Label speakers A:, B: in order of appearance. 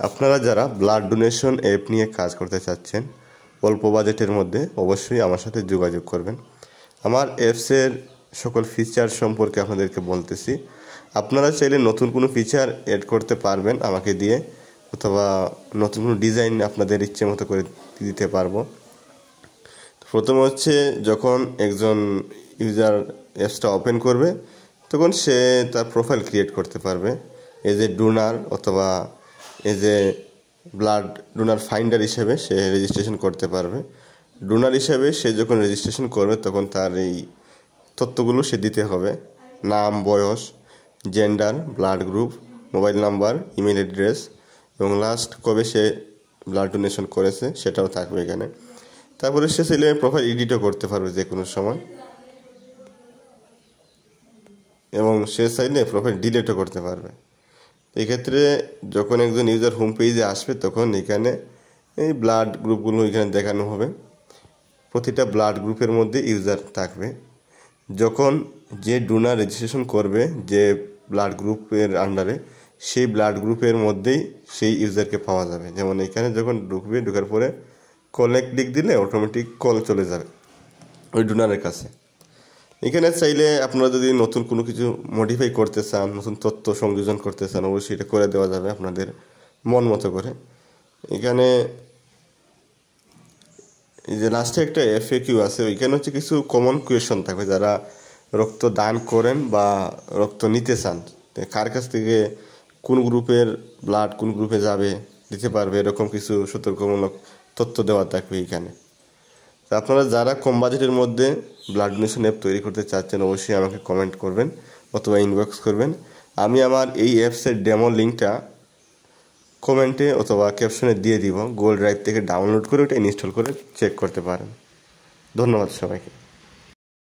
A: আপনারা যারা blood donation app নিয়ে কাজ করতে চাচ্ছেন অল্প বাজেটের মধ্যে, অবশ্যই আমার সাথে যোগাযোগ করবেন। আমার অ্যাপসের সকল ফিচার সম্পর্কে আপনাদেরকে বলতেছি। আপনারা চাইলে নতুন কোনো ফিচার অ্যাড করতে পারবেন আমাকে দিয়ে, অথবা নতুন কোনো ডিজাইন আপনাদের ইচ্ছে মতো করে দিতে পারবো। প্রথম হচ্ছে, যখন একজন ইউজার অ্যাপসটা ওপেন করবে তখন সে তার প্রোফাইল ক্রিয়েট করতে পারবে এজ এ ডোনার, অথবা as a blood donor finder হিসেবে সে রেজিস্ট্রেশন করতে পারবে। ডোনার হিসেবে সে যখন রেজিস্ট্রেশন করবে তখন তার এই তথ্যগুলো সে দিতে হবে: নাম, বয়স, gender, blood group, mobile number, email address এবং লাস্ট কবে সে ব্লাড ডোনেশন করেছে সেটাও থাকবে এখানে। তারপরে সে চাইলে প্রোফাইল এডিটও করতে পারবে যে কোনো সময়, এবং সে চাইলে প্রোফাইল ডিলিটও করতে পারবে। এক্ষেত্রে যখন একজন ইউজার হোম পেজে আসবে তখন এখানে এই ব্লাড গ্রুপগুলো এখানে দেখানো হবে। প্রতিটা ব্লাড গ্রুপের মধ্যে ইউজার থাকবে। যখন যে ডোনার রেজিস্ট্রেশন করবে যে ব্লাড গ্রুপের আন্ডারে, সেই ব্লাড গ্রুপের মধ্যেই সেই ইউজারকে পাওয়া যাবে। যেমন এখানে যখন ঢোকার পরে কলে ক্লিক দিলে অটোমেটিক কল চলে যাবে ওই ডোনারের কাছে। এখানে চাইলে আপনারা যদি নতুন কোনো কিছু মডিফাই করতে চান, নতুন তথ্য সংযোজন করতে চান, অবশ্যই এটা করে দেওয়া যাবে আপনাদের মন মতো করে। এখানে এই যে লাস্টে একটা FAQ আছে, ওইখানে হচ্ছে কিছু কমন কোয়েশন থাকবে। যারা রক্ত দান করেন বা রক্ত নিতে চান, কার কাছ থেকে কোন গ্রুপের ব্লাড কোন গ্রুপে যাবে দিতে পারবে, এরকম কিছু সতর্কমূলক তথ্য দেওয়া থাকবে এইখানে। তো আপনারা যারা কম বাজেটের মধ্যে ব্লাড ডোনেশন অ্যাপ তৈরি করতে চাচ্ছেন অবশ্যই আমাকে কমেন্ট করবেন অথবা ইনবক্স করবেন। আমি আমার এই অ্যাপসের ডেমো লিঙ্কটা কমেন্টে অথবা ক্যাপশনে দিয়ে দিব। গুগল ড্রাইভ থেকে ডাউনলোড করে ওটা ইনস্টল করে চেক করতে পারেন। ধন্যবাদ সবাইকে।